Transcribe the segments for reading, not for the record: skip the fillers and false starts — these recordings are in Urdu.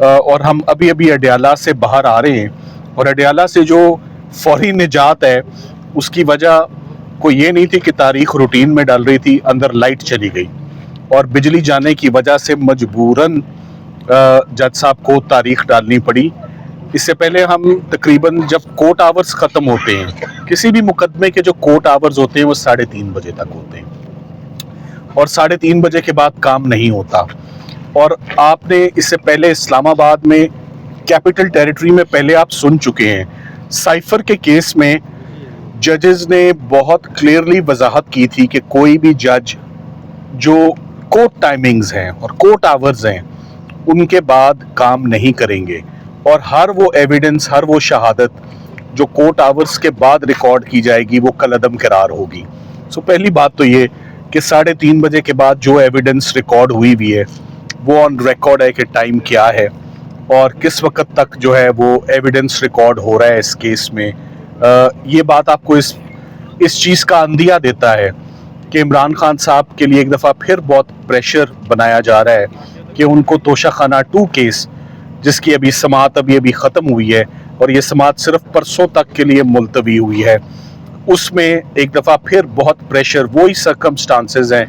اور ہم ابھی ابھی اڈیالہ سے باہر آ رہے ہیں، اور اڈیالہ سے جو فوری نجات ہے اس کی وجہ کوئی یہ نہیں تھی کہ تاریخ روٹین میں ڈال رہی تھی، اندر لائٹ چلی گئی اور بجلی جانے کی وجہ سے مجبوراً جج صاحب کو تاریخ ڈالنی پڑی۔ اس سے پہلے ہم تقریباً جب کورٹ آورز ختم ہوتے ہیں، کسی بھی مقدمے کے جو کورٹ آورز ہوتے ہیں وہ 3:30 بجے تک ہوتے ہیں، اور 3:30 بجے کے بعد کام نہیں ہوتا۔ اور آپ نے اس سے پہلے اسلام آباد میں کیپٹل ٹیریٹری میں پہلے آپ سن چکے ہیں، سائفر کے کیس میں ججز نے بہت کلیئرلی وضاحت کی تھی کہ کوئی بھی جج جو کورٹ ٹائمنگز ہیں اور کورٹ آورز ہیں ان کے بعد کام نہیں کریں گے، اور ہر وہ ایویڈنس، ہر وہ شہادت جو کورٹ آورز کے بعد ریکارڈ کی جائے گی وہ کالعدم قرار ہوگی۔ سو پہلی بات تو یہ کہ 3:30 بجے کے بعد جو ایویڈنس ریکارڈ ہوئی بھی ہے وہ آن ریکارڈ ہے کہ ٹائم کیا ہے اور کس وقت تک جو ہے وہ ایویڈنس ریکارڈ ہو رہا ہے اس کیس میں۔ یہ بات آپ کو اس چیز کا اندیہ دیتا ہے کہ عمران خان صاحب کے لیے ایک دفعہ پھر بہت پریشر بنایا جا رہا ہے کہ ان کو توشہ خانہ 2 کیس جس کی ابھی سماعت ابھی ختم ہوئی ہے اور یہ سماعت صرف پرسوں تک کے لیے ملتوی ہوئی ہے، اس میں ایک دفعہ پھر بہت پریشر، وہی سرکمسٹانسز ہیں،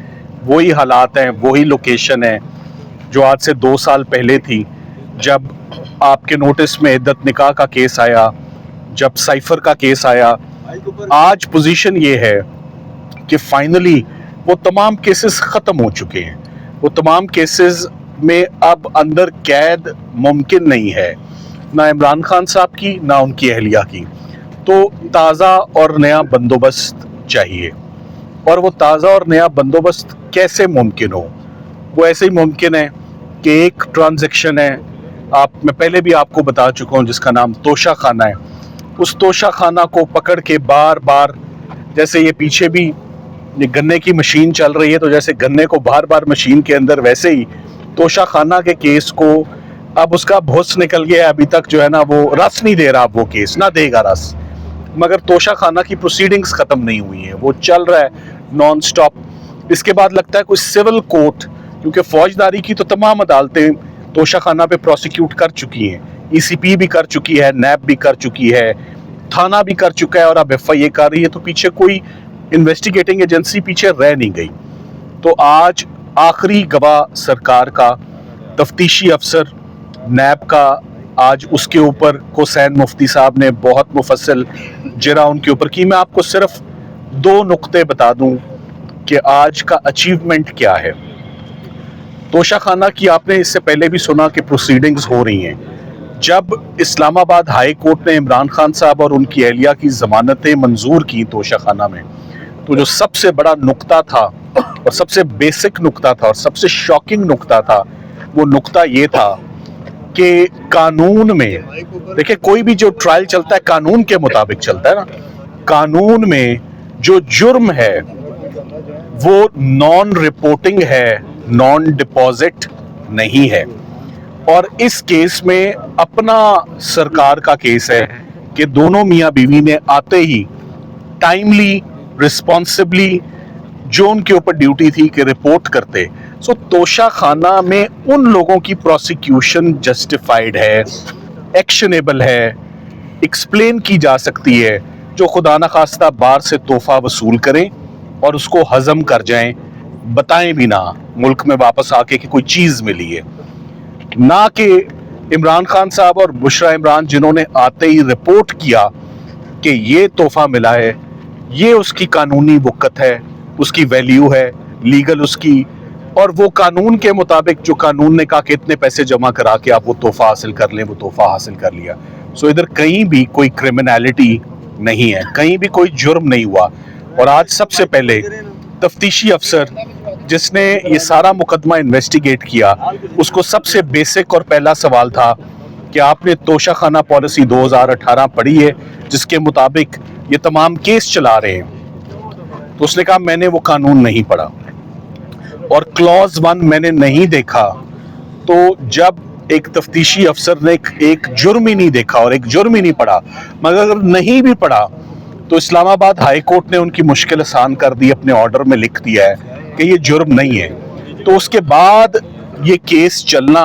وہی حالات ہیں، وہی لوکیشن ہے جو آج سے 2 سال پہلے تھی، جب آپ کے نوٹس میں عدت نکاح کا کیس آیا، جب سائفر کا کیس آیا۔ آج پوزیشن یہ ہے کہ فائنلی وہ تمام کیسز ختم ہو چکے ہیں، وہ تمام کیسز میں اب اندر قید ممکن نہیں ہے، نہ عمران خان صاحب کی نہ ان کی اہلیہ کی۔ تو تازہ اور نیا بندوبست چاہیے، اور وہ تازہ اور نیا بندوبست کیسے ممکن ہو؟ وہ ایسے ہی ممکن ہے کہ ایک ٹرانزیکشن ہے، میں پہلے بھی آپ کو بتا چکا ہوں، جس کا نام توشہ خانہ ہے۔ اس توشہ خانہ کو پکڑ کے بار بار، جیسے یہ پیچھے بھی یہ گنے کی مشین چل رہی ہے، تو جیسے گنے کو بار بار مشین کے اندر، ویسے ہی توشہ خانہ کے کیس کو اب اس کا بھوس نکل گیا ہے، ابھی تک جو ہے نا وہ رس نہیں دے رہا، اب وہ کیس نہ دے گا رس، مگر توشہ خانہ کی پروسیڈنگز ختم نہیں ہوئی ہیں، وہ چل رہا ہے نان سٹاپ۔ اس کے بعد لگتا ہے کوئی سول کورٹ، کیونکہ فوجداری کی تو تمام عدالتیں توشہ خانہ پہ پروسیکیوٹ کر چکی ہیں، ای سی پی بھی کر چکی ہے، نیب بھی کر چکی ہے، تھانہ بھی کر چکا ہے، اور اب ایف آئی اے کر رہی ہے، تو پیچھے کوئی انویسٹیگیٹنگ ایجنسی پیچھے رہ نہیں گئی۔ تو آج آخری گواہ سرکار کا، تفتیشی افسر نیب کا، آج اس کے اوپر حسین مفتی صاحب نے بہت مفصل جرا ان کے اوپر کی۔ میں آپ کو صرف 2 نقطے بتا دوں کہ آج کا اچیومنٹ کیا ہے۔ توشہ خانہ کی آپ نے اس سے پہلے بھی سنا کہ پروسیڈنگز ہو رہی ہیں۔ جب اسلام آباد ہائی کورٹ نے عمران خان صاحب اور ان کی اہلیہ کی ضمانتیں منظور کی توشہ خانہ میں، تو جو سب سے بڑا نقطہ تھا اور سب سے بیسک نقطہ تھا اور سب سے شاکنگ نقطہ تھا، وہ نقطہ یہ تھا کہ قانون میں، دیکھیں کوئی بھی جو ٹرائل چلتا ہے قانون کے مطابق چلتا ہے نا، قانون میں جو جرم ہے وہ نان رپورٹنگ ہے، نان ڈپازٹ نہیں ہے۔ اور اس کیس میں اپنا سرکار کا کیس ہے کہ دونوں میاں بیوی نے آتے ہی ٹائملی، رسپانسبلی جو ان کے اوپر ڈیوٹی تھی کہ رپورٹ کرتے۔ سو توشہ خانہ میں ان لوگوں کی پروسیکیوشن جسٹیفائیڈ ہے، ایکشنیبل ہے، ایکسپلین کی جا سکتی ہے، جو خدا نخواستہ بار سے تحفہ وصول کریں اور اس کو ہضم کر جائیں، بتائیں بھی نہ ملک میں واپس آ کے کہ کوئی چیز ملی ہے، نہ کہ عمران خان صاحب اور بشرا عمران جنہوں نے آتے ہی رپورٹ کیا کہ یہ تحفہ ملا ہے، یہ اس کی قانونی وقت ہے، اس کی ویلیو ہے، لیگل اس کی، اور وہ قانون کے مطابق جو قانون نے کہا کہ اتنے پیسے جمع کرا کے آپ وہ تحفہ حاصل کر لیں، وہ تحفہ حاصل کر لیا۔ سو ادھر کہیں بھی کوئی کرمنالٹی نہیں ہے، کہیں بھی کوئی جرم نہیں ہوا۔ اور آج سب سے پہلے تفتیشی افسر جس نے یہ سارا مقدمہ انویسٹیگیٹ کیا، اس کو سب سے بیسک اور پہلا سوال تھا کہ آپ نے توشہ خانہ پالیسی 2018 پڑھی ہے جس کے مطابق یہ تمام کیس چلا رہے ہیں؟ تو اس نے کہا میں نے وہ قانون نہیں پڑھا اور کلوز 1 میں نے نہیں دیکھا۔ تو جب ایک تفتیشی افسر نے ایک جرم ہی نہیں دیکھا اور ایک جرم ہی نہیں پڑھا، مگر اگر نہیں بھی پڑھا تو اسلام آباد ہائی کورٹ نے ان کی مشکل آسان کر دی، اپنے آرڈر میں لکھ دیا ہے کہ یہ جرم نہیں ہے۔ تو اس کے بعد یہ کیس چلنا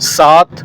7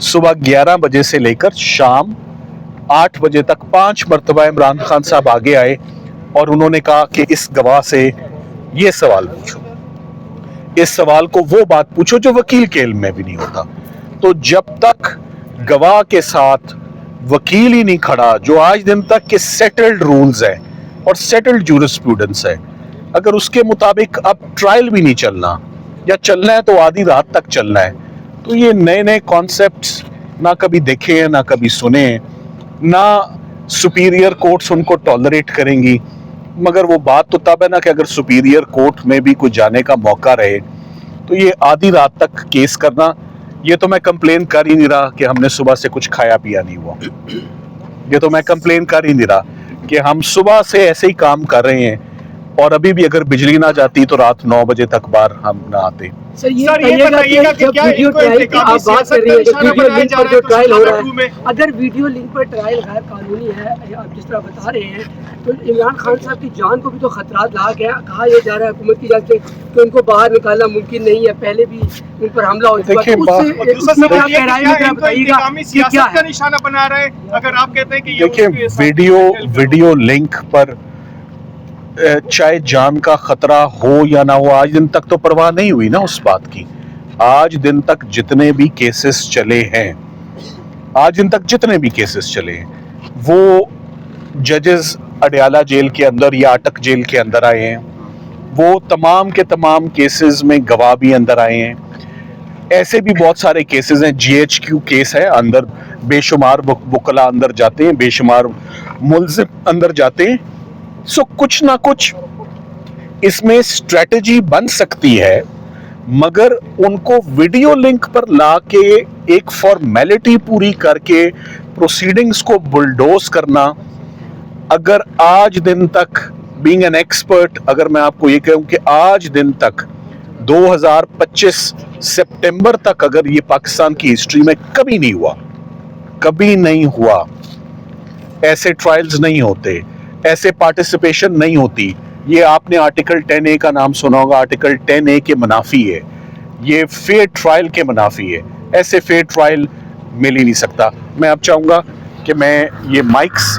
صبح 11 بجے سے لے کر شام 8 بجے تک 5 مرتبہ عمران خان صاحب آگے آئے اور انہوں نے کہا کہ اس گواہ سے یہ سوال پوچھو، اس سوال کو وہ بات پوچھو جو وکیل کے علم میں بھی نہیں ہوتا. تو جب تک گواہ کے ساتھ وکیل ہی نہیں کھڑا، جو آج دن تک کے سیٹلڈ رولز ہیں اور سیٹلڈ جورسپروڈنس ہے، اگر اس کے مطابق اب ٹرائل بھی نہیں چلنا یا چلنا ہے تو آدھی رات تک چلنا ہے، تو یہ نئے نئے کانسیپٹس نہ کبھی دیکھے ہیں نہ کبھی سنے ہیں، نہ سپیریئر کورٹس ان کو ٹالریٹ کریں گی. مگر وہ بات تو تب ہے نا کہ اگر سپیریئر کورٹ میں بھی کوئی جانے کا موقع رہے تو یہ آدھی رات تک کیس کرنا، یہ تو میں کمپلین کر ہی نہیں رہا کہ ہم نے صبح سے کچھ کھایا پیا نہیں ہوا، یہ تو میں کمپلین کر ہی نہیں رہا کہ ہم صبح سے ایسے ہی کام کر رہے ہیں اور ابھی بھی اگر بجلی نہ جاتی تو رات 9 بجے تک باہر ہم نہ آتے. سر یہ بتائیے گا کہ کیا ویڈیو ٹرائل کی آپ بات کر رہی ہیں کہ ویڈیو لنک پر جو ٹرائل ہو رہا ہے، اگر ویڈیو لنک پر ٹرائل غیر قانونی ہے آپ جس طرح بتا رہے ہیں، تو عمران خان صاحب کی جان کو بھی تو خطرات لا گیا. کہا یہ جا رہا ہے حکومت کی جانب سے کہ ان کو باہر نکالنا ممکن نہیں ہے، پہلے بھی ان پر حملہ ہو چکا ہے. سیاست کا نشانہ بنا رہا ہے. اگر آپ کہتے ہیں کہ دیکھیں ویڈیو لنک پر چاہے جان کا خطرہ ہو یا نہ ہو، آج دن تک تو پرواہ نہیں ہوئی نا اس بات کی. آج دن تک جتنے بھی کیسز چلے ہیں، وہ ججز اڈیالہ جیل کے اندر یا اٹک جیل کے اندر آئے ہیں، وہ تمام کے تمام کیسز میں گواہ بھی اندر آئے ہیں. ایسے بھی بہت سارے کیسز ہیں، جی ایچ کیو کیس ہے، اندر بے شمار وکلا اندر جاتے ہیں، بے شمار ملزم اندر جاتے ہیں. سو کچھ نہ کچھ اس میں اسٹریٹجی بن سکتی ہے، مگر ان کو ویڈیو لنک پر لا کے ایک فارمیلٹی پوری کر کے پروسیڈنگز کو بلڈوز کرنا، اگر آج دن تک بینگ این ایکسپرٹ، اگر میں آپ کو یہ کہوں کہ آج دن تک 2025 سپٹمبر تک اگر یہ پاکستان کی ہسٹری میں کبھی نہیں ہوا، ایسے ٹرائلز نہیں ہوتے، ایسے پارٹیسپیشن نہیں ہوتی. یہ آپ نے آرٹیکل 10A کا نام سنا ہوگا، آرٹیکل 10A کے منافی ہے، یہ فیئر ٹرائل کے منافی ہے. ایسے فیئر ٹرائل مل ہی نہیں سکتا. میں اب چاہوں گا کہ میں یہ مائکس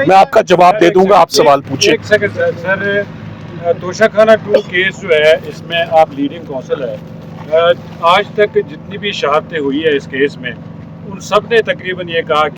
میں آپ کا جواب دے دوں گا، آپ سوال پوچھیں. ایک سیکنڈ سر، توشہ خانہ 2 کیس جو ہے اس میں آپ لیڈنگ کونسل ہے. آج تک جتنی بھی شہادتیں ہوئی ہے اس کیس میں، ان سب نے تقریباً یہ کہا کہ